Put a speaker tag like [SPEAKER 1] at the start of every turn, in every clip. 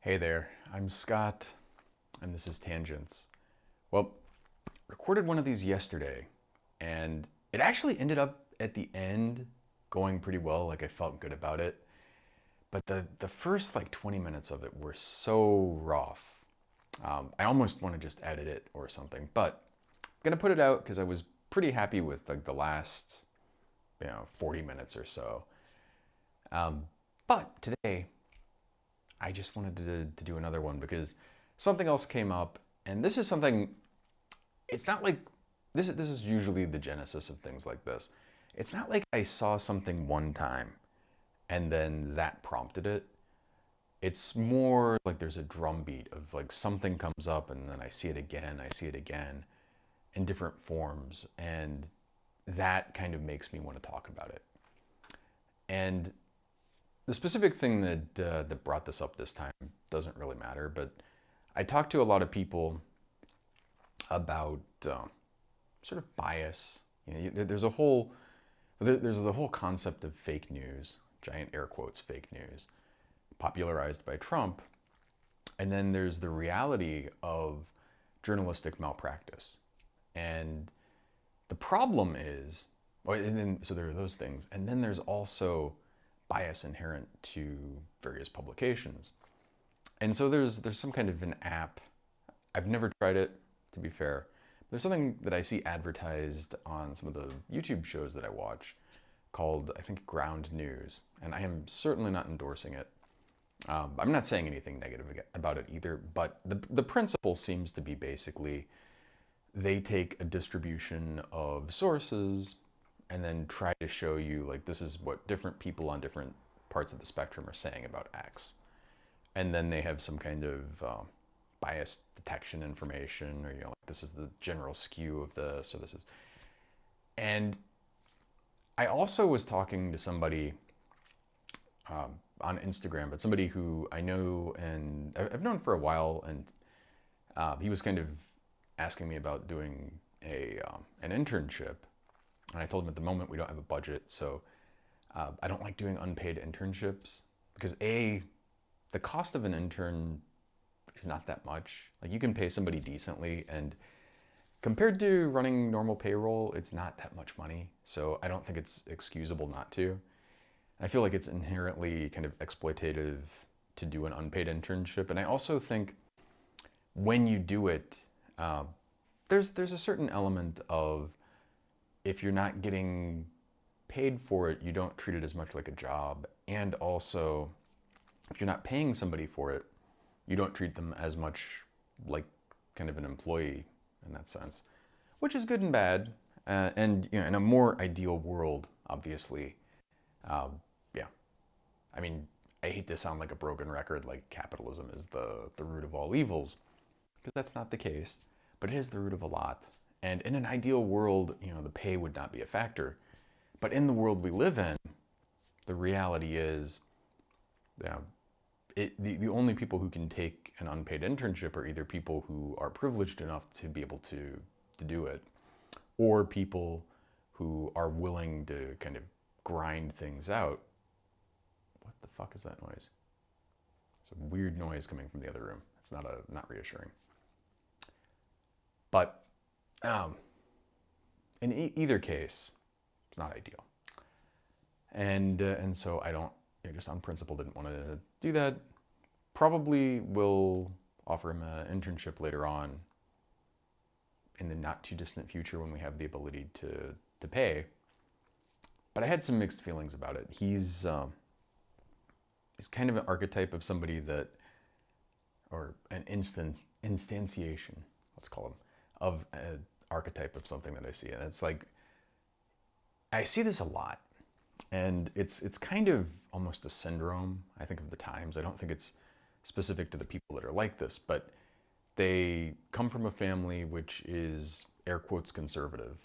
[SPEAKER 1] Hey there, I'm Scott, and this is Tangents. Well, recorded one of these yesterday, and it actually ended up at the end going pretty well. Like I felt good about it, but the first like 20 minutes of it were so rough. I almost want to just edit it or something, but I'm gonna put it out because I was pretty happy with like the last 40 minutes or so. Um, but today I just wanted to do another one because something else came up, and this is something. It's not like this is usually the genesis of things like this. It's not like I saw something one time and then that prompted it. It's more like there's a drumbeat of like something comes up and then I see it again in different forms, and that kind of makes me want to talk about it. And the specific thing that brought this up this time doesn't really matter, but I talked to a lot of people about sort of bias. There's a whole there's the whole concept of fake news, giant air quotes, fake news, popularized by Trump, and then there's the reality of journalistic malpractice. And the problem is, and then so there are those things, and then there's also bias inherent to various publications. And so there's some kind of an app. I've never tried it, to be fair. There's something that I see advertised on some of the YouTube shows that I watch called, I think, Ground News. And I am certainly not endorsing it. I'm not saying anything negative about it either, but the principle seems to be basically they take a distribution of sources and then try to show you, like, this is what different people on different parts of the spectrum are saying about X. And then they have some kind of bias detection information, or like, this is the general skew of this, or this is. And I also was talking to somebody on Instagram, but somebody who I know and I've known for a while, and he was kind of asking me about doing an internship, and I told him at the moment we don't have a budget, so I don't like doing unpaid internships because the cost of an intern is not that much. Like, you can pay somebody decently, and compared to running normal payroll, it's not that much money. So I don't think it's excusable not to. I feel like it's inherently kind of exploitative to do an unpaid internship, and I also think when you do it, uh, there's a certain element of, if you're not getting paid for it, you don't treat it as much like a job, and also if you're not paying somebody for it, you don't treat them as much like kind of an employee in that sense, which is good and bad. And in a more ideal world, obviously, yeah. I mean, I hate to sound like a broken record, like capitalism is the root of all evils, because that's not the case, but it is the root of a lot. And in an ideal world, the pay would not be a factor. But in the world we live in, the reality is, you know, the only people who can take an unpaid internship are either people who are privileged enough to be able to do it, or people who are willing to kind of grind things out. What the fuck is that noise? It's a weird noise coming from the other room. It's not reassuring. But in either case, it's not ideal. And so I don't, just on principle, didn't want to do that. Probably will offer him an internship later on in the not too distant future when we have the ability to pay. But I had some mixed feelings about it. He's kind of an archetype of somebody that, or an instantiation, let's call him, of an archetype of something that I see. And it's like, I see this a lot. And it's kind of almost a syndrome, I think, of the times. I don't think it's specific to the people that are like this, but they come from a family which is, air quotes, conservative.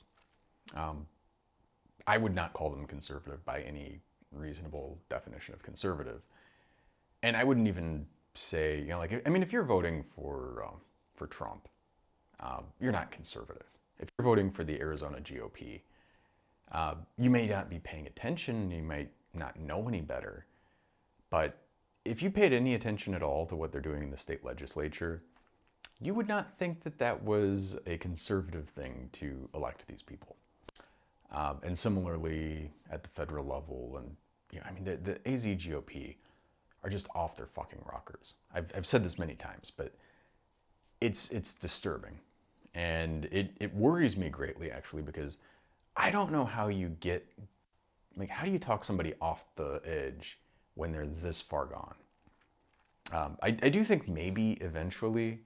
[SPEAKER 1] Um, I would not call them conservative by any reasonable definition of conservative. And I wouldn't even say, like, I mean, if you're voting for Trump, you're not conservative. If you're voting for the Arizona GOP, you may not be paying attention, you might not know any better, but if you paid any attention at all to what they're doing in the state legislature, you would not think that that was a conservative thing to elect these people. And similarly at the federal level, and I mean, the AZ GOP are just off their fucking rockers. I've said this many times, but it's disturbing, and it worries me greatly actually, because I don't know how you get, like, how do you talk somebody off the edge when they're this far gone? I do think maybe eventually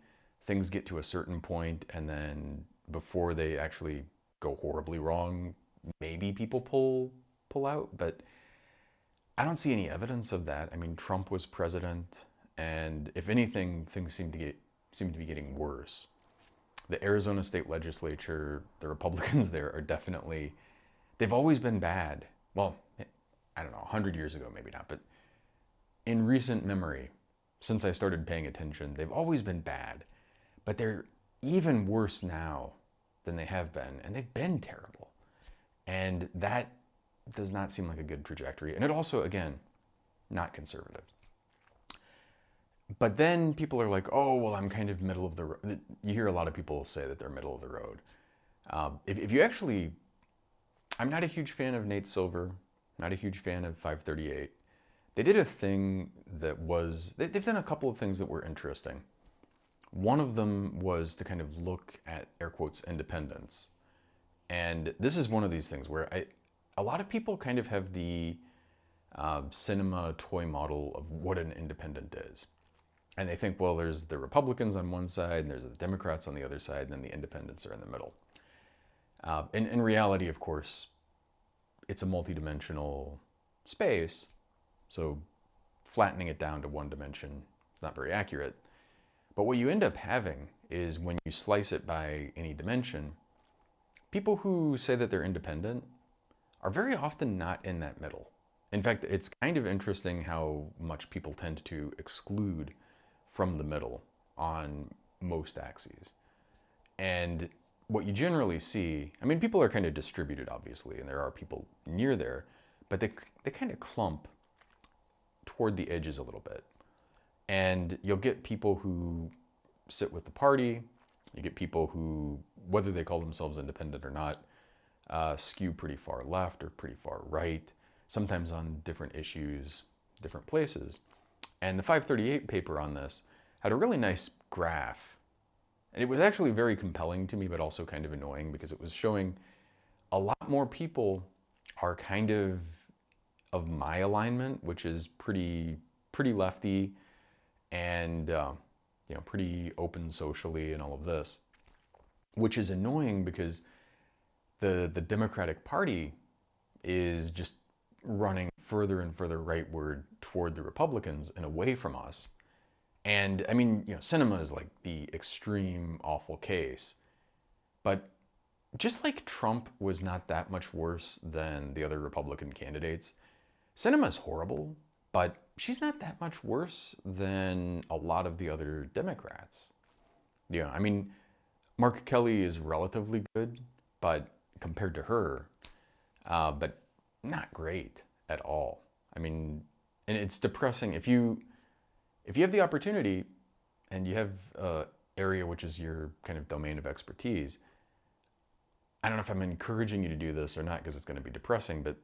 [SPEAKER 1] things get to a certain point, and then before they actually go horribly wrong, maybe people pull out. But I don't see any evidence of that. I mean, Trump was president, and if anything, things seem to be getting worse. The Arizona state legislature, the Republicans there are definitely, they've always been bad. Well, I don't know, 100 years ago, maybe not, but in recent memory, since I started paying attention, they've always been bad. But they're even worse now than they have been, and they've been terrible. And that does not seem like a good trajectory. And it also, again, not conservative. But then people are like, oh, well, I'm kind of middle of the road. You hear a lot of people say that they're middle of the road. If you actually, I'm not a huge fan of Nate Silver, not a huge fan of 538. They did a thing that was, they've done a couple of things that were interesting. One of them was to kind of look at, air quotes, independence. And this is one of these things where a lot of people kind of have the cinema toy model of what an independent is. And they think, well, there's the Republicans on one side, and there's the Democrats on the other side, and then the independents are in the middle. In reality, of course, it's a multidimensional space, so flattening it down to one dimension is not very accurate. But what you end up having is, when you slice it by any dimension, people who say that they're independent are very often not in that middle. In fact, it's kind of interesting how much people tend to exclude from the middle on most axes. And what you generally see, I mean, people are kind of distributed, obviously, and there are people near there, but they kind of clump toward the edges a little bit. And you'll get people who sit with the party, you get people who, whether they call themselves independent or not, skew pretty far left or pretty far right, sometimes on different issues, different places. And the 538 paper on this had a really nice graph. And it was actually very compelling to me, but also kind of annoying, because it was showing a lot more people are kind of my alignment, which is pretty lefty, and pretty open socially and all of this, which is annoying because the Democratic Party is just running further and further rightward toward the Republicans and away from us. And I mean, Sinema is like the extreme awful case, but just like Trump was not that much worse than the other Republican candidates, Sinema is horrible, but she's not that much worse than a lot of the other Democrats. I mean, Mark Kelly is relatively good, but compared to her, but not great at all. I mean, and it's depressing if you have the opportunity and you have an area which is your kind of domain of expertise. I don't know if I'm encouraging you to do this or not, because it's going to be depressing, but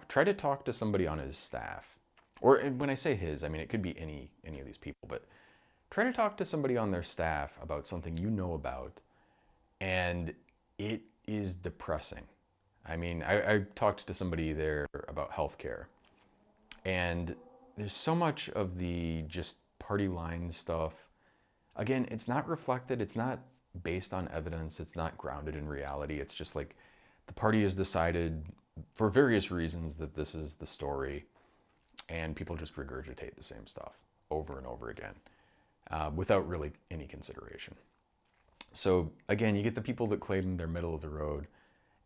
[SPEAKER 1] try to talk to somebody on his staff. Or when I say his, I mean, it could be any of these people, but try to talk to somebody on their staff about something you know about, and it is depressing. I mean, I talked to somebody there about healthcare, and there's so much of the just party line stuff. Again, it's not reflected, it's not based on evidence, it's not grounded in reality. It's just like the party has decided for various reasons that this is the story, and people just regurgitate the same stuff over and over again without really any consideration. So again, you get the people that claim they're middle of the road.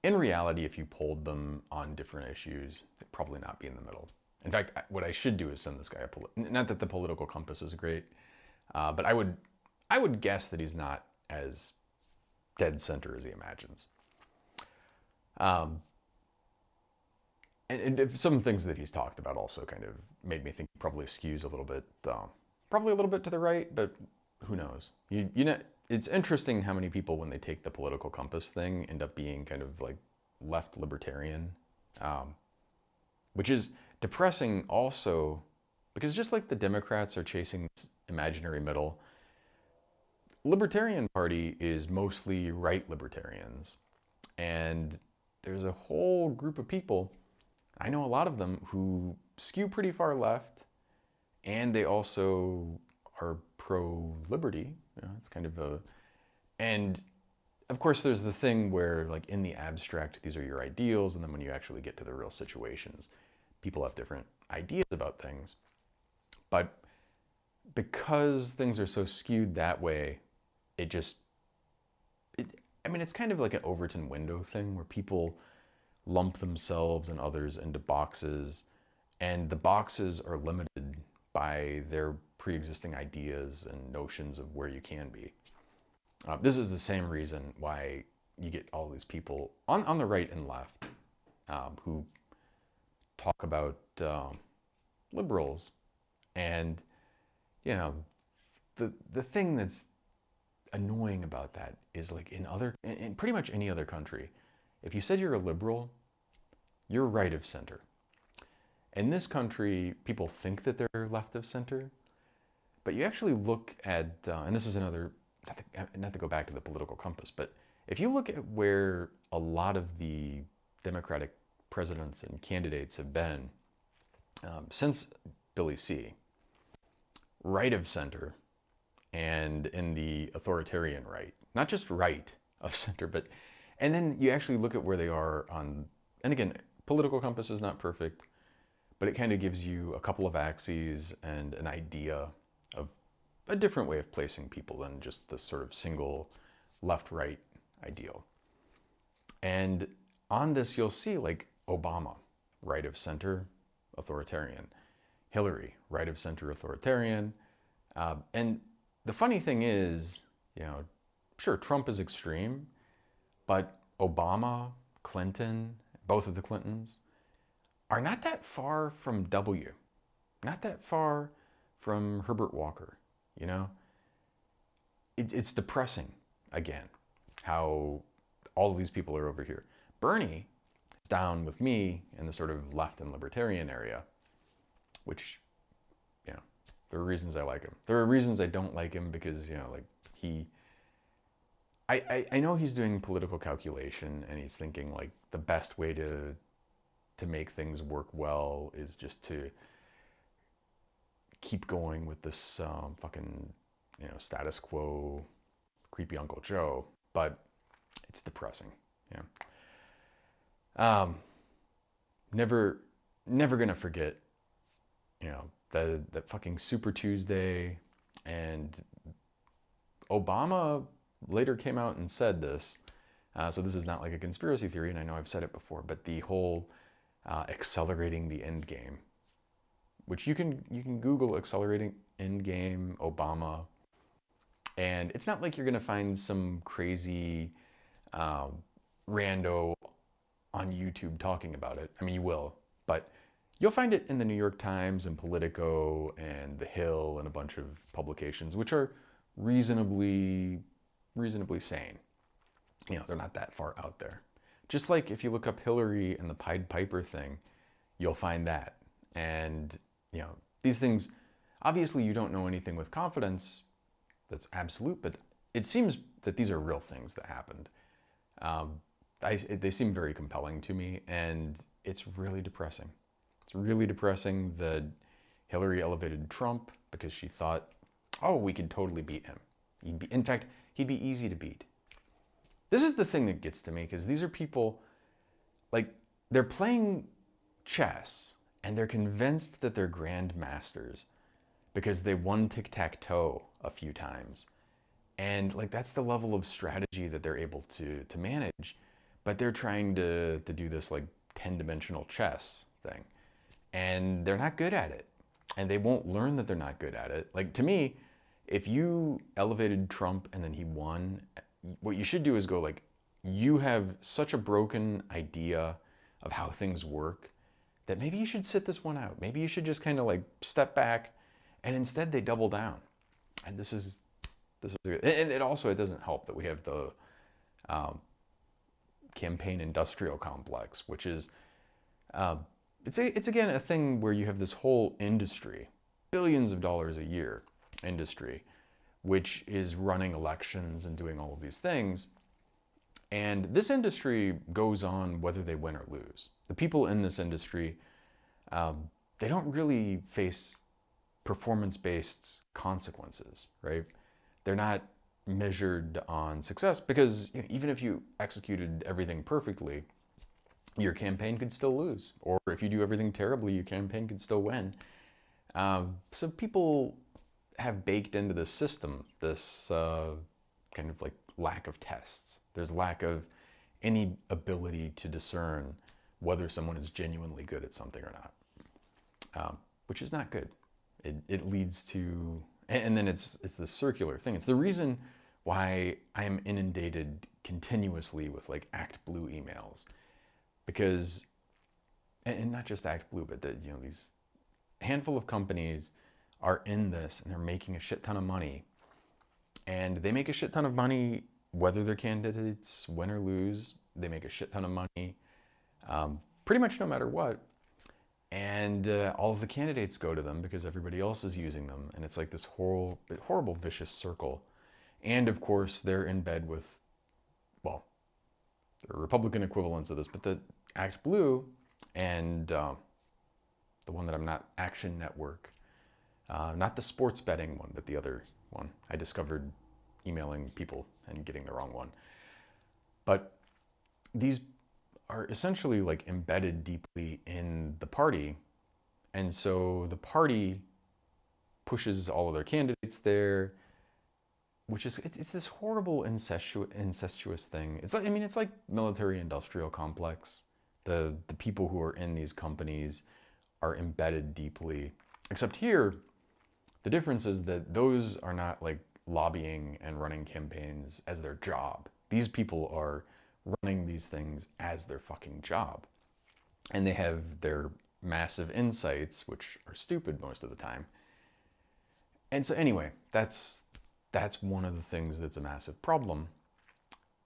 [SPEAKER 1] In reality, if you polled them on different issues, they'd probably not be in the middle. In fact, what I should do is send this guy not that the political compass is great, but I would guess that he's not as dead center as he imagines. and some things that he's talked about also kind of made me think probably skews a little bit, probably a little bit to the right, but who knows? You know, it's interesting how many people, when they take the political compass thing, end up being kind of like left libertarian, um, which is depressing also because just like the Democrats are chasing this imaginary middle, Libertarian Party is mostly right libertarians. And there's a whole group of people, I know a lot of them, who skew pretty far left, and they also are pro liberty. You know, it's kind of a. And of course, there's the thing where, like, in the abstract, these are your ideals, and then when you actually get to the real situations, people have different ideas about things. But because things are so skewed that way, it just it, I mean, it's kind of like an Overton window thing where people lump themselves and others into boxes, and the boxes are limited by their pre-existing ideas and notions of where you can be. This is the same reason why you get all these people on the right and left who talk about liberals, and you know, the thing that's annoying about that is, like, in pretty much any other country, if you said you're a liberal, you're right of center. In this country, people think that they're left of center, but you actually look at, and this is another, not to go back to the political compass, but if you look at where a lot of the Democratic presidents and candidates have been since Billy C., right of center, and in the authoritarian right, not just right of center, but, and then you actually look at where they are on, and again, political compass is not perfect, but it kind of gives you a couple of axes and an idea of a different way of placing people than just the sort of single left-right ideal. And on this, you'll see, like, Obama, right of center, authoritarian. Hillary, right of center, authoritarian. And the funny thing is, you know, sure, Trump is extreme, but Obama, Clinton, both of the Clintons, are not that far from W. Not that far from Herbert Walker, you know? It's depressing, again, how all of these people are over here. Bernie is down with me in the sort of left and libertarian area, which, you know, there are reasons I like him. There are reasons I don't like him because, you know, like, I know he's doing political calculation and he's thinking, like, the best way to make things work well is just to keep going with this fucking, you know, status quo, creepy Uncle Joe, but it's depressing. Yeah. Never gonna forget, you know, that fucking Super Tuesday, and Obama later came out and said this. So this is not like a conspiracy theory, and I know I've said it before, but the whole accelerating the end game, which you can Google accelerating end game Obama, and it's not like you're gonna find some crazy rando on YouTube talking about it. I mean, you will, but you'll find it in the New York Times and Politico and The Hill and a bunch of publications, which are reasonably sane. You know, they're not that far out there. Just like if you look up Hillary and the Pied Piper thing, you'll find that. And, you know, these things, obviously you don't know anything with confidence that's absolute, but it seems that these are real things that happened. They seem very compelling to me, and it's really depressing. It's really depressing that Hillary elevated Trump because she thought, oh, we could totally beat him. In fact, he'd be easy to beat. This is the thing that gets to me, because these are people, like, they're playing chess and they're convinced that they're grandmasters because they won tic-tac-toe a few times. And, like, that's the level of strategy that they're able to manage. But they're trying to do this, like, 10-dimensional chess thing. And they're not good at it. And they won't learn that they're not good at it. Like, to me, if you elevated Trump and then he won, what you should do is go, like, you have such a broken idea of how things work that maybe you should sit this one out. Maybe you should just kind of like step back, and instead they double down. And this is good. And it also, it doesn't help that we have the um, campaign industrial complex, which is it's again a thing where you have this whole industry, billions of dollars a year industry, which is running elections and doing all of these things. And this industry goes on whether they win or lose. The people in this industry, they don't really face performance-based consequences, right? They're not measured on success because even if you executed everything perfectly, your campaign could still lose. Or if you do everything terribly, your campaign could still win. So people have baked into the system this kind of like lack of tests. There's lack of any ability to discern whether someone is genuinely good at something or not, which is not good. It leads to, and then it's the circular thing. It's the reason why I am inundated continuously with like ActBlue emails, because, and not just ActBlue, but these handful of companies are in this and they're making a shit ton of money, and they make a shit ton of money whether their candidates win or lose. They make a shit ton of money pretty much no matter what. And all of the candidates go to them because everybody else is using them. And it's like this horrible, vicious circle. And of course, they're in bed with, well, the Republican equivalents of this, but the ActBlue and the one that I'm not, Action Network, not the sports betting one, but the other one. I discovered emailing people and getting the wrong one. But these are essentially like embedded deeply in the party. And so the party pushes all of their candidates there, which is, it's this horrible incestuous thing. It's like, I mean, it's like military industrial complex. The people who are in these companies are embedded deeply, except here, the difference is that those are not like lobbying and running campaigns as their job. These people are running these things as their fucking job. And they have their massive insights, which are stupid most of the time. And so anyway, that's one of the things that's a massive problem.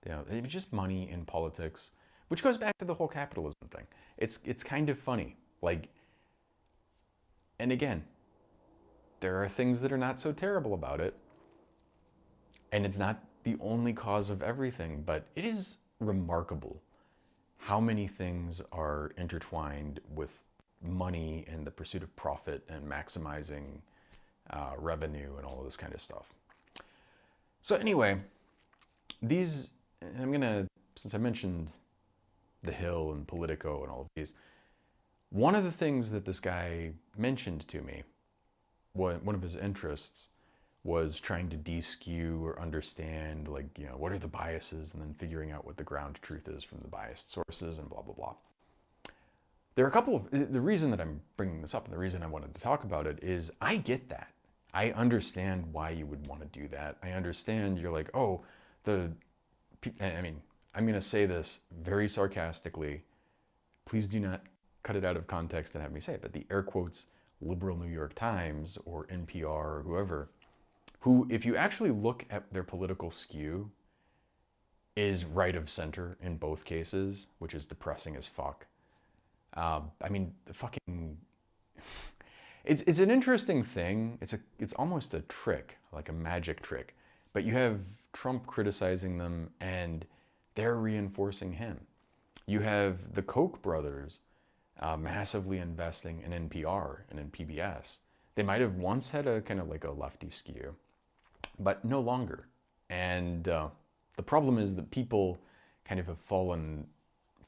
[SPEAKER 1] It's just money in politics, which goes back to the whole capitalism thing. It's kind of funny. Like, and again, there are things that are not so terrible about it. And it's not the only cause of everything, but it is remarkable how many things are intertwined with money and the pursuit of profit and maximizing revenue and all of this kind of stuff. So anyway, these, I'm gonna, since I mentioned The Hill and Politico and all of these, one of the things that this guy mentioned to me, one of his interests, was trying to de-skew or understand, like, what are the biases, and then figuring out what the ground truth is from the biased sources and blah, blah, blah. There are a couple of, the reason that I'm bringing this up and the reason I wanted to talk about it is I get that. I understand why you would want to do that. I understand you're like, oh, I mean, I'm going to say this very sarcastically. Please do not cut it out of context and have me say it, but the air quotes liberal New York Times or NPR or whoever, who, if you actually look at their political skew, is right of center in both cases, which is depressing as fuck. I mean, the fucking, it's an interesting thing. It's almost a trick, like a magic trick. But you have Trump criticizing them, and they're reinforcing him. You have the Koch brothers massively investing in NPR and in PBS. They might have once had a kind of like a lefty skew, but no longer. And the problem is that people kind of have followed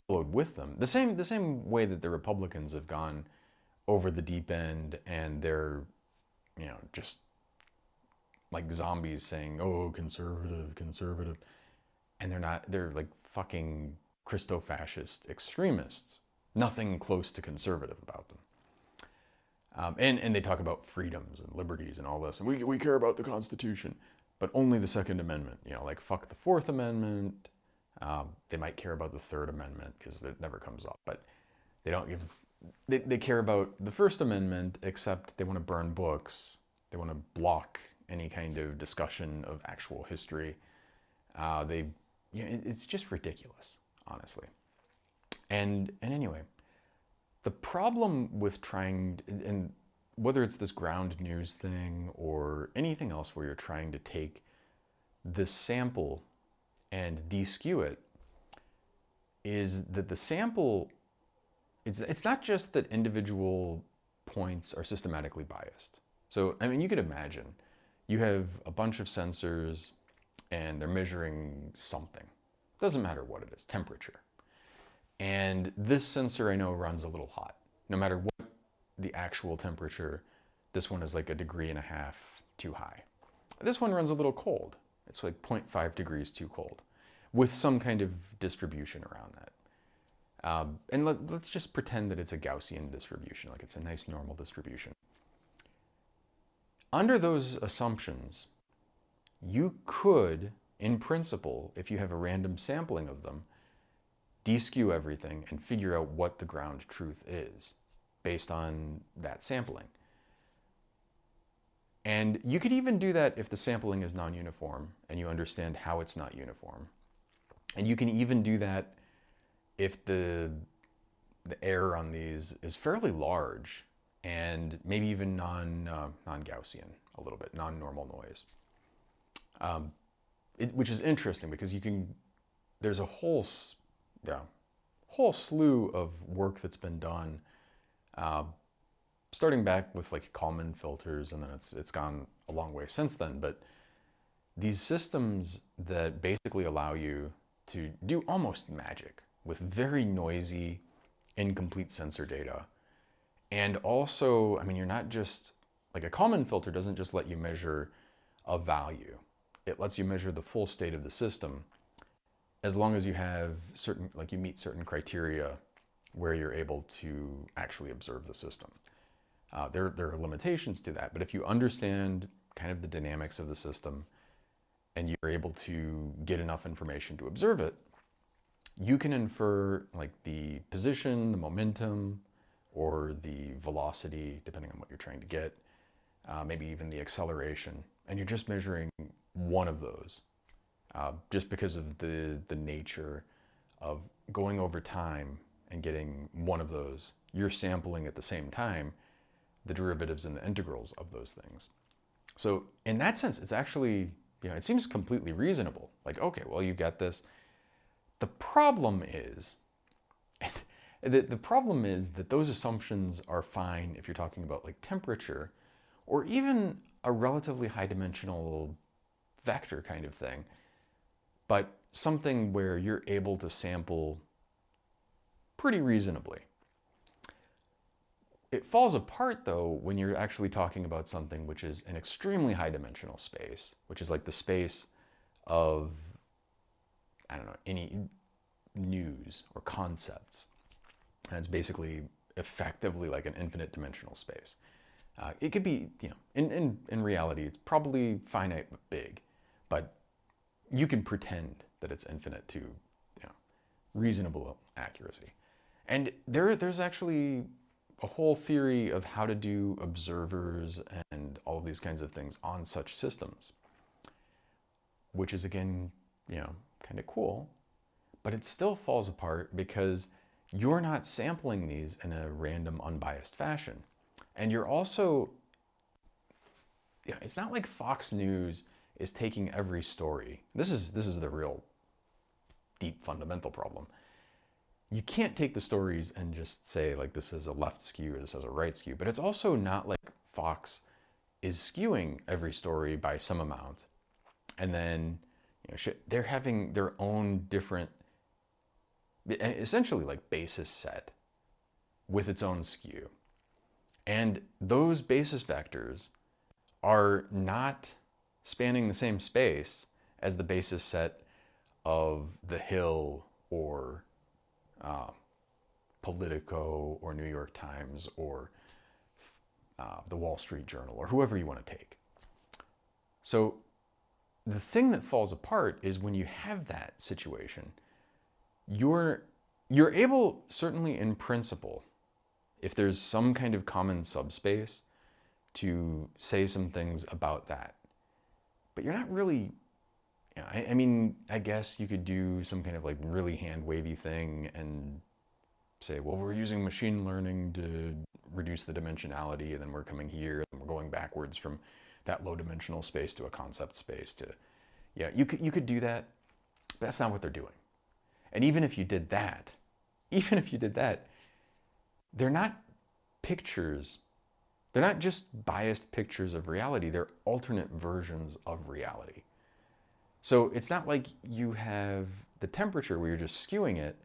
[SPEAKER 1] with them. The same way that the Republicans have gone over the deep end, and they're, just like zombies saying, oh, conservative, conservative. And they're like fucking Christo-fascist extremists. Nothing close to conservative about them. And they talk about freedoms and liberties and all this. And we care about the Constitution, but only the Second Amendment. Like fuck the Fourth Amendment. They might care about the Third Amendment because it never comes up, but they don't give they care about the First Amendment, except they want to burn books. They want to block any kind of discussion of actual history. They, it's just ridiculous, honestly. And anyway, the problem with trying, and whether it's this ground news thing or anything else where you're trying to take this sample and deskew it, is that the sample, it's not just that individual points are systematically biased. So, I mean, you could imagine you have a bunch of sensors and they're measuring something. Doesn't matter what it is, temperature. And this sensor I know runs a little hot. No matter what the actual temperature, this one is like 1.5 degrees too high. This one runs a little cold. It's like 0.5 degrees too cold, with some kind of distribution around that. And let's just pretend that it's a Gaussian distribution, like it's a nice normal distribution. Under those assumptions, you could, in principle, if you have a random sampling of them, deskew everything and figure out what the ground truth is based on that sampling. And you could even do that if the sampling is non-uniform and you understand how it's not uniform. And you can even do that if the error on these is fairly large and maybe even non-Gaussian a little bit, non-normal noise. Which is interesting because there's a whole slew of work that's been done, starting back with like Kalman filters, and then it's gone a long way since then. But these systems that basically allow you to do almost magic with very noisy, incomplete sensor data. And also, I mean, you're not just, like a Kalman filter doesn't just let you measure a value. It lets you measure the full state of the system as long as you have certain, like you meet certain criteria where you're able to actually observe the system. There are limitations to that, but if you understand kind of the dynamics of the system and you're able to get enough information to observe it, you can infer like the position, the momentum, or the velocity, depending on what you're trying to get, maybe even the acceleration, and you're just measuring one of those. Just because of the nature of going over time and getting one of those, you're sampling at the same time the derivatives and the integrals of those things. So in that sense, it's actually, it seems completely reasonable. Like, okay, well, you've got this. The problem is, the problem is that those assumptions are fine if you're talking about like temperature or even a relatively high dimensional vector kind of thing. But something where you're able to sample pretty reasonably. It falls apart though when you're actually talking about something which is an extremely high dimensional space, which is like the space of, I don't know, any news or concepts. And it's basically effectively like an infinite dimensional space. It could be, in reality, it's probably finite but big, but you can pretend that it's infinite to reasonable accuracy. And there's actually a whole theory of how to do observers and all of these kinds of things on such systems, which is again, kind of cool, but it still falls apart because you're not sampling these in a random, unbiased fashion. And you're also, it's not like Fox News is taking every story. This is the real deep fundamental problem. You can't take the stories and just say like this is a left skew or this is a right skew, but it's also not like Fox is skewing every story by some amount. And then they're having their own different, essentially like basis set with its own skew. And those basis vectors are not spanning the same space as the basis set of The Hill or Politico or New York Times or the Wall Street Journal or whoever you want to take. So the thing that falls apart is when you have that situation, you're able, certainly in principle, if there's some kind of common subspace to say some things about that. But you're not really, I mean, I guess you could do some kind of like really hand wavy thing and say, well, we're using machine learning to reduce the dimensionality, and then we're coming here and we're going backwards from that low dimensional space to a concept space to, yeah, you could do that, but that's not what they're doing. And even if you did that, they're not pictures. They're not just biased pictures of reality. They're alternate versions of reality. So it's not like you have the temperature where you're just skewing it.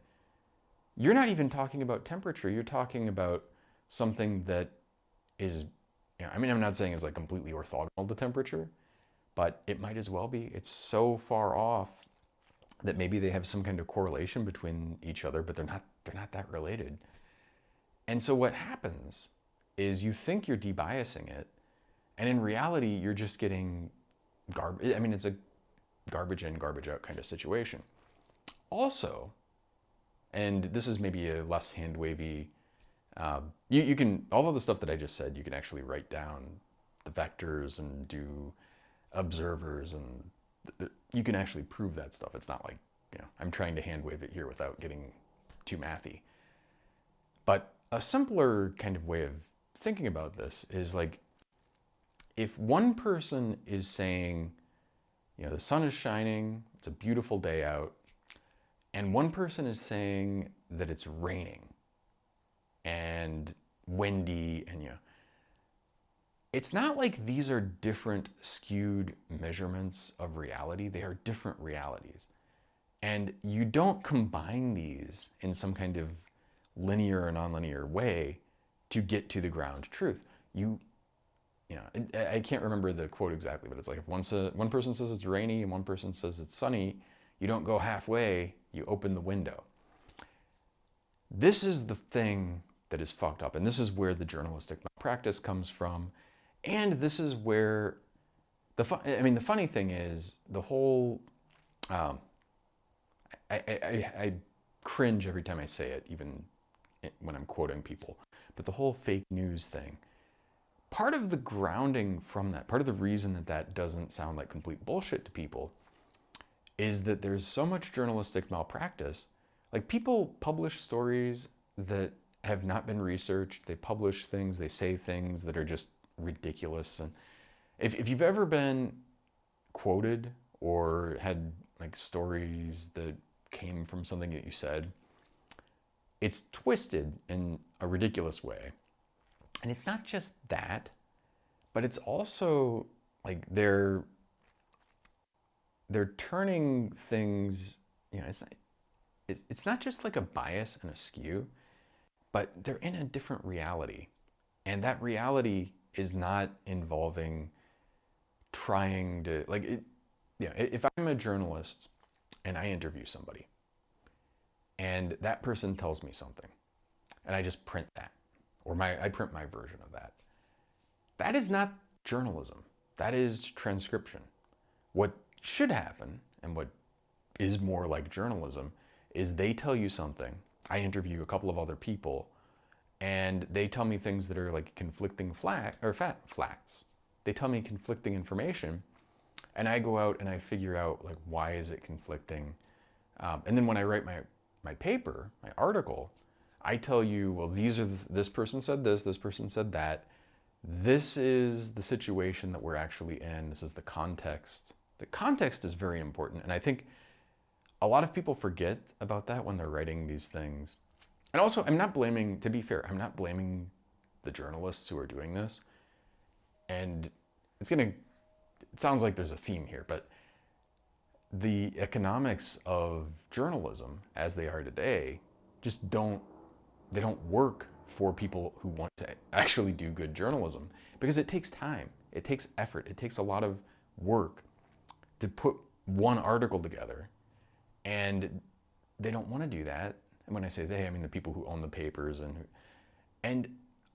[SPEAKER 1] You're not even talking about temperature. You're talking about something that is, I mean, I'm not saying it's like completely orthogonal to temperature, but it might as well be. It's so far off that maybe they have some kind of correlation between each other, but they're not that related. And so what happens is you think you're debiasing it, and in reality, you're just getting garbage. I mean, it's a garbage in, garbage out kind of situation. Also, and this is maybe a less hand wavy, you can, all of the stuff that I just said, you can actually write down the vectors and do observers, and you can actually prove that stuff. It's not like, I'm trying to hand wave it here without getting too mathy. But a simpler kind of way of thinking about this is like, if one person is saying, the sun is shining, it's a beautiful day out, and one person is saying that it's raining and windy, and it's not like these are different skewed measurements of reality. They are different realities. And you don't combine these in some kind of linear or nonlinear way to get to the ground truth. I can't remember the quote exactly, but it's like if one person says it's rainy and one person says it's sunny, you don't go halfway, you open the window. This is the thing that is fucked up, and this is where the journalistic malpractice comes from, and this is where the funny thing is the whole. I cringe every time I say it, even when I'm quoting people, but the whole fake news thing. Part of the grounding from that, part of the reason that that doesn't sound like complete bullshit to people, is that there's so much journalistic malpractice. Like, people publish stories that have not been researched. They publish things, they say things that are just ridiculous. And if you've ever been quoted or had like stories that came from something that you said, it's twisted in a ridiculous way. And it's not just that, but it's also like they're turning things, it's not just like a bias and a skew, but they're in a different reality. And that reality is not involving trying to, if I'm a journalist and I interview somebody and that person tells me something and I just print that, or I print my version of that, that is not journalism. That is transcription. What should happen, and what is more like journalism, is they tell you something, I interview a couple of other people, and they tell me things that are like conflicting facts. They tell me conflicting information, and I go out and I figure out like, why is it conflicting? And then when I write my paper, my article, I tell you, well, this person said this person said that. This is the situation that we're actually in. This is the context. The context is very important. And I think a lot of people forget about that when they're writing these things. And also, to be fair, I'm not blaming the journalists who are doing this. And it sounds like there's a theme here, but the economics of journalism as they are today just don't work for people who want to actually do good journalism, because it takes time, it takes effort, it takes a lot of work to put one article together, and they don't want to do that. And when I say they, I mean the people who own the papers, and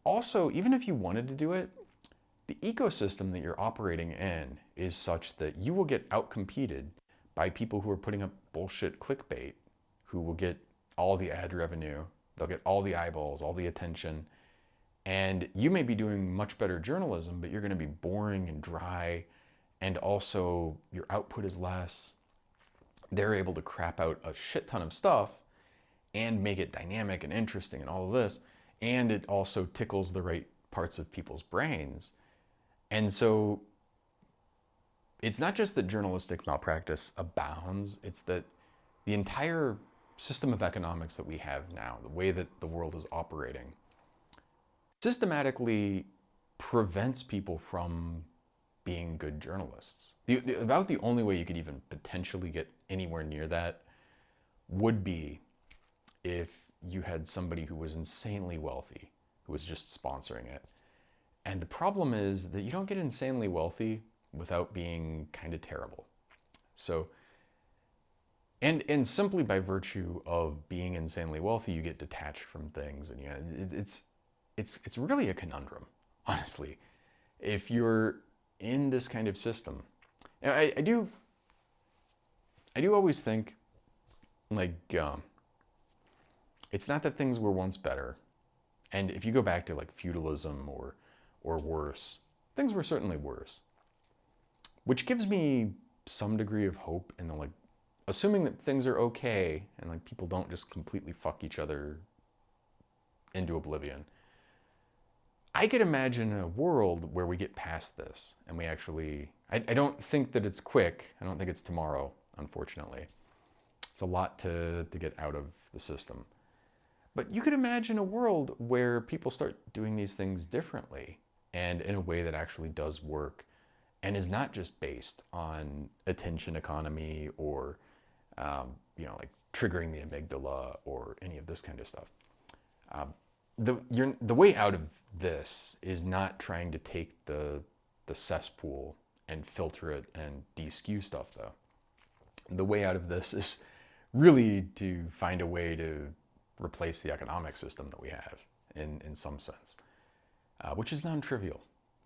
[SPEAKER 1] also, even if you wanted to do it, the ecosystem that you're operating in is such that you will get outcompeted by people who are putting up bullshit clickbait, who will get all the ad revenue, they'll get all the eyeballs, all the attention, And you may be doing much better journalism, but you're going to be boring and dry, and also your output is less. They're able to crap out a shit ton of stuff and make it dynamic and interesting and all of this. And it also tickles the right parts of people's brains. And so it's not just that journalistic malpractice abounds, it's that the entire system of economics that we have now, the way that the world is operating, systematically prevents people from being good journalists. About the only way you could even potentially get anywhere near that would be if you had somebody who was insanely wealthy, who was just sponsoring it. And the problem is that you don't get insanely wealthy without being kind of terrible. So, and simply by virtue of being insanely wealthy, you get detached from things, and it's really a conundrum, honestly. If you're in this kind of system, and I do always think, like, it's not that things were once better, and if you go back to like feudalism or worse, things were certainly worse, which gives me some degree of hope in the, like, assuming that things are okay and like people don't just completely fuck each other into oblivion. I could imagine a world where we get past this and we actually, I don't think that it's quick. I don't think it's tomorrow, unfortunately. It's a lot to get out of the system. But you could imagine a world where people start doing these things differently and in a way that actually does work and is not just based on attention economy or, like triggering the amygdala or any of this kind of stuff. The way out of this is not trying to take the cesspool and filter it and de-skew stuff, though. The way out of this is really to find a way to replace the economic system that we have in some sense, which is non-trivial.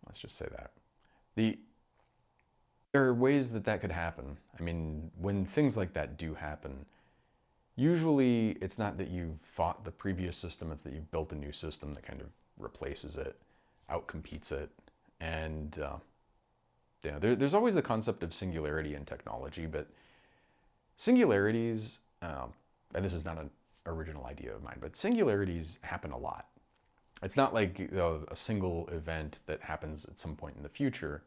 [SPEAKER 1] Let's just say that. There are ways that that could happen. I mean, when things like that do happen, usually it's not that you've fought the previous system, it's that you've built a new system that kind of replaces it, outcompetes it. And there's always the concept of singularity in technology, but singularities, and this is not an original idea of mine, but singularities happen a lot. It's not like a single event that happens at some point in the future.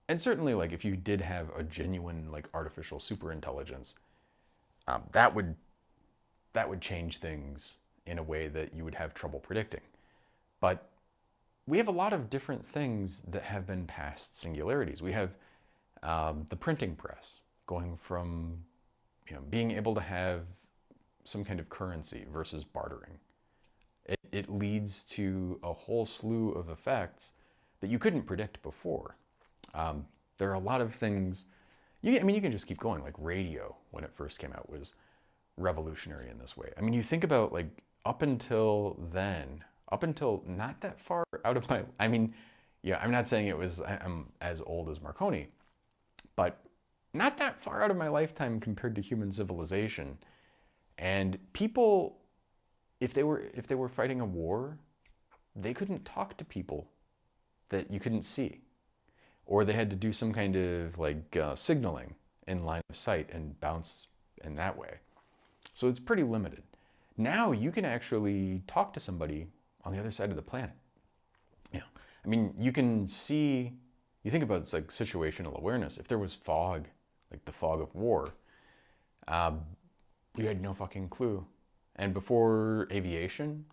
[SPEAKER 1] And certainly, like, if you did have a genuine, like, artificial superintelligence, that would change things in a way that you would have trouble predicting. But we have a lot of different things that have been past singularities. We have the printing press going from being able to have some kind of currency versus bartering. It leads to a whole slew of effects that you couldn't predict before. There are a lot of things. You can just keep going. Like radio, when it first came out, was revolutionary in this way. I mean, you think about, like, up until then, up until not that far out of my, I'm not saying I'm as old as Marconi, but not that far out of my lifetime compared to human civilization. And people, if they were fighting a war, they couldn't talk to people that you couldn't see, or they had to do some kind of like signaling in line of sight and bounce in that way. So it's pretty limited. Now you can actually talk to somebody on the other side of the planet. You can see, you think about it's like situational awareness. If there was fog, like the fog of war, you had no fucking clue. And before aviation,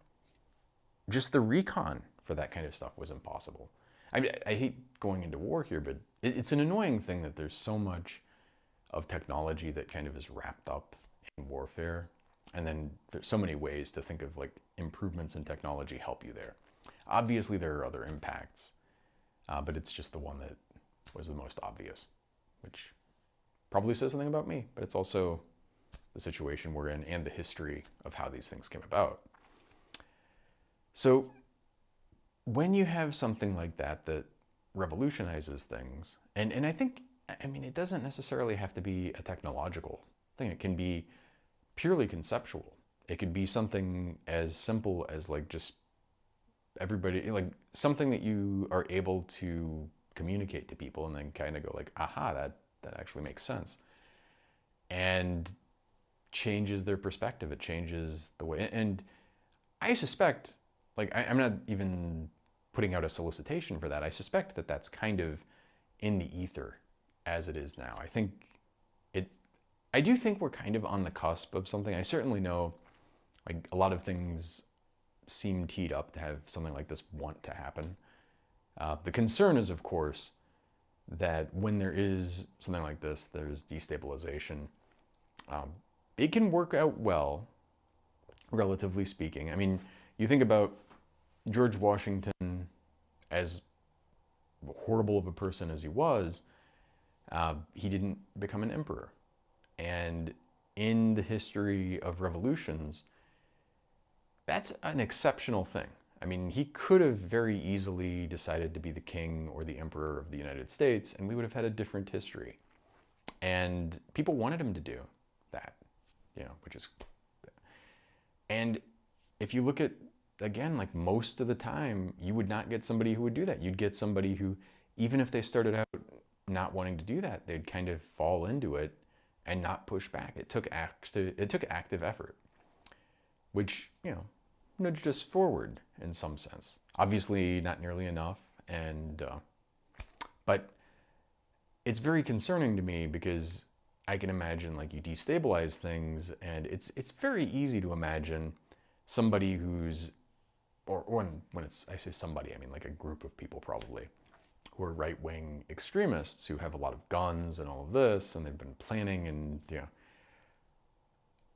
[SPEAKER 1] just the recon for that kind of stuff was impossible. I hate going into war here, but it's an annoying thing that there's so much of technology that kind of is wrapped up in warfare. And then there's so many ways to think of, like, improvements in technology help you there. Obviously, there are other impacts, but it's just the one that was the most obvious, which probably says something about me, but it's also the situation we're in and the history of how these things came about. So when you have something like that that revolutionizes things, and I think, it doesn't necessarily have to be a technological thing. It can be purely conceptual. It could be something as simple as, like, just everybody, like something that you are able to communicate to people and then kind of go like, aha, that actually makes sense. And changes their perspective. It changes the way. And I suspect, like, I'm not even putting out a solicitation for that. I suspect that that's kind of in the ether as it is now. It, I do think we're kind of on the cusp of something. I certainly know, like, a lot of things seem teed up to have something like this want to happen. The concern is, of course, that when there is something like this, there's destabilization. Um, it can work out well, relatively speaking. I mean, you think about George Washington, as horrible of a person as he was, he didn't become an emperor. And in the history of revolutions, that's an exceptional thing. I mean, he could have very easily decided to be the king or the emperor of the United States, and we would have had a different history. And people wanted him to do that, which is. And if you look at, again, like most of the time, you would not get somebody who would do that. You'd get somebody who, even if they started out not wanting to do that, they'd kind of fall into it and not push back. It took active effort, which, nudged us forward in some sense. Obviously, not nearly enough, but it's very concerning to me because I can imagine, like, you destabilize things, and it's very easy to imagine somebody who's, or when I say somebody, I mean like a group of people probably, who are right-wing extremists who have a lot of guns and all of this, and they've been planning, and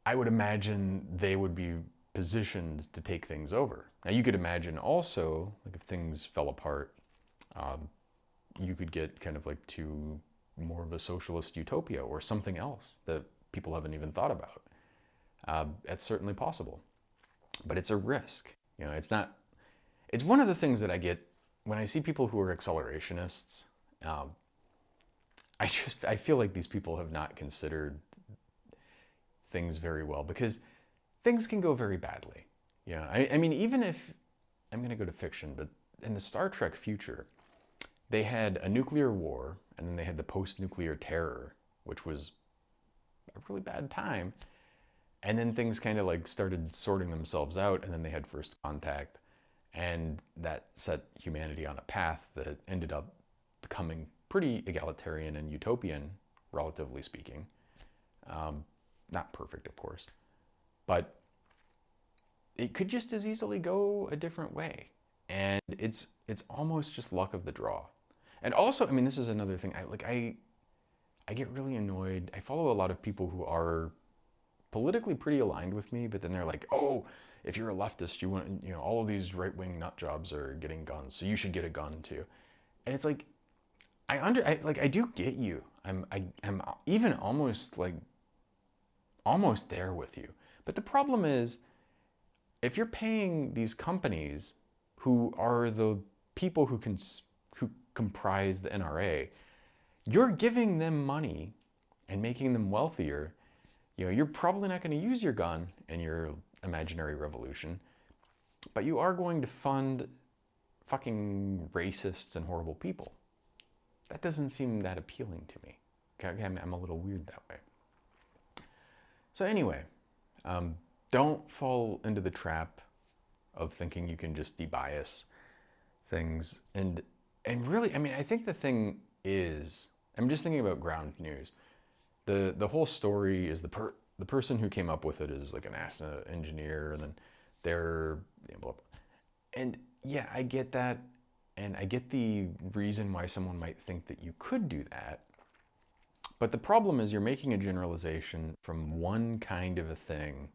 [SPEAKER 1] I would imagine they would be positioned to take things over. Now, you could imagine also, like, if things fell apart, you could get kind of like to more of a socialist utopia or something else that people haven't even thought about. It's certainly possible, but it's a risk. It's one of the things that I get when I see people who are accelerationists. I feel like these people have not considered things very well, because things can go very badly. I mean, even if, I'm going to go to fiction, but in the Star Trek future, they had a nuclear war, and then they had the post-nuclear terror, which was a really bad time. And then things kind of like started sorting themselves out, and then they had first contact, and that set humanity on a path that ended up becoming pretty egalitarian and utopian, relatively speaking. Not perfect, of course, but it could just as easily go a different way. And it's almost just luck of the draw. And also, I mean, this is another thing. I get really annoyed. I follow a lot of people who are politically pretty aligned with me, but then they're like, oh, if you're a leftist, you want, all of these right-wing nut jobs are getting guns, so you should get a gun too. And it's like, I do get you. I'm even almost there with you. But the problem is, if you're paying these companies, who are the people who comprise the NRA, you're giving them money and making them wealthier. You're probably not going to use your gun in your imaginary revolution, but you are going to fund fucking racists and horrible people. That doesn't seem that appealing to me. I'm a little weird that way. So anyway, don't fall into the trap of thinking you can just debias things. And really, I mean, I think the thing is, I'm just thinking about ground news. The whole story is the person who came up with it is like a NASA engineer, and then they're, blah, blah. And yeah, I get that, and I get the reason why someone might think that you could do that. But the problem is, you're making a generalization from one kind of a thing.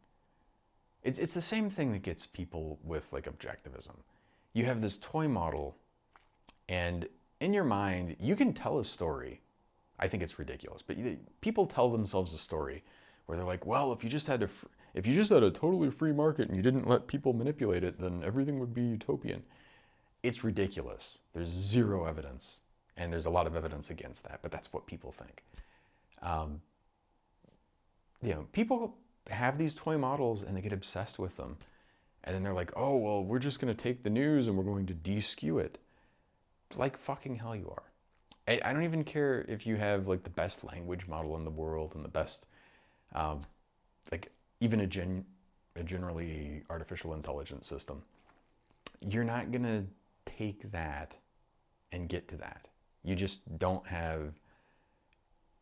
[SPEAKER 1] It's the same thing that gets people with, like, objectivism. You have this toy model, and in your mind, you can tell a story. I think it's ridiculous, but people tell themselves a story where they're like, well, if you just had a totally free market and you didn't let people manipulate it, then everything would be utopian. It's ridiculous. There's zero evidence, and there's a lot of evidence against that, but that's what people think. People have these toy models and they get obsessed with them. And then they're like, oh, well, we're just going to take the news and we're going to de-skew it. Like fucking hell you are. I don't even care if you have like the best language model in the world and the best, um, like even a generally artificial intelligence system. You're not going to take that and get to that. You just don't have,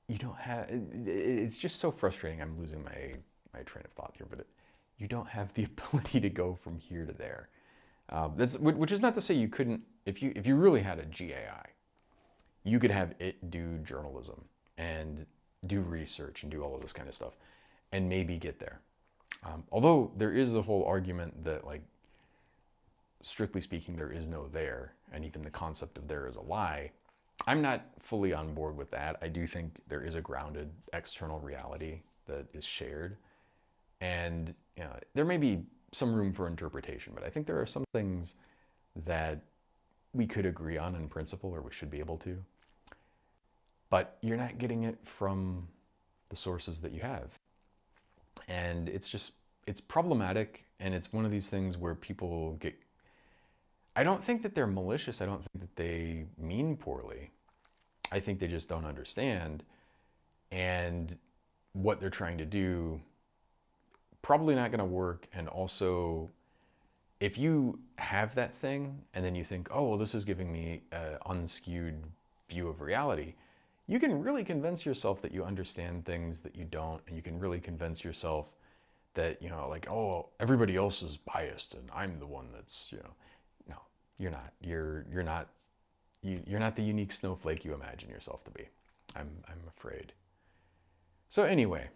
[SPEAKER 1] you don't have, it's just so frustrating. I'm losing my train of thought here, but you don't have the ability to go from here to there. Which is not to say you couldn't, if you really had a GAI, you could have it do journalism and do research and do all of this kind of stuff and maybe get there. Although there is a whole argument that, like, strictly speaking, there is no there, and even the concept of there is a lie. I'm not fully on board with that. I do think there is a grounded external reality that is shared, and you know, there may be some room for interpretation, but I think there are some things that we could agree on in principle, or we should be able to. But you're not getting it from the sources that you have. And it's problematic, and it's one of these things where people get, I don't think that they're malicious. I don't think that they mean poorly. I think they just don't understand. And what they're trying to do, probably not going to work. And also, if you have that thing and then you think, oh, well, this is giving me an unskewed view of reality, you can really convince yourself that you understand things that you don't. And you can really convince yourself that, you know, like, oh, everybody else is biased and I'm the one that's, you know, no, you're not. You're not the unique snowflake you imagine yourself to be. I'm afraid. So anyway,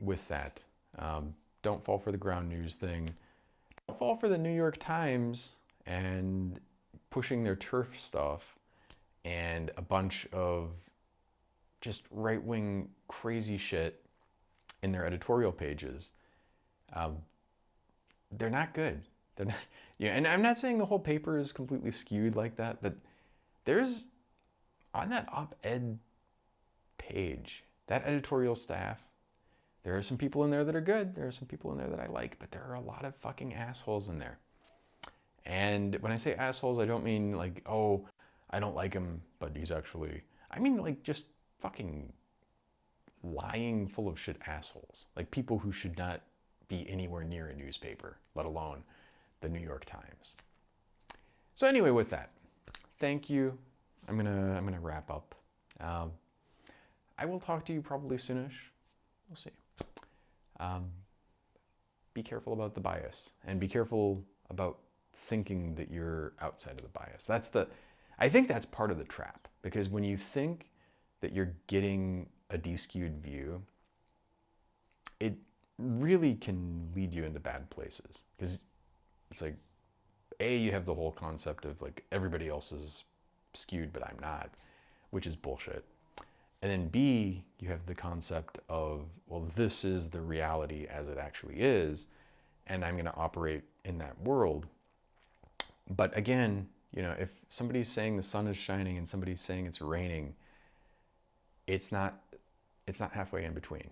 [SPEAKER 1] with that, don't fall for the ground news thing. Don't fall for the New York Times and pushing their turf stuff and a bunch of just right-wing crazy shit in their editorial pages. They're not good. They're not, yeah, and I'm not saying the whole paper is completely skewed like that, but there's, on that op-ed page, that editorial staff, there are some people in there that are good. There are some people in there that I like, but there are a lot of fucking assholes in there. And when I say assholes, I don't mean like, oh, I don't like him, but he's actually, I mean like just fucking lying full of shit assholes. Like people who should not be anywhere near a newspaper, let alone the New York Times. So anyway, with that, thank you. I'm gonna wrap up. I will talk to you probably soonish. We'll see. Be careful about the bias, and be careful about thinking that you're outside of the bias. I think that's part of the trap, because when you think that you're getting a de-skewed view, it really can lead you into bad places, because it's like, A, you have the whole concept of like everybody else is skewed but I'm not, which is bullshit. And then B, you have the concept of, well, this is the reality as it actually is, and I'm going to operate in that world. But again, you know, if somebody's saying the sun is shining and somebody's saying it's raining, it's not halfway in between.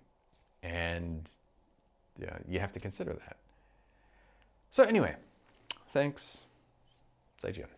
[SPEAKER 1] And yeah, you have to consider that. So anyway, thanks. 再见。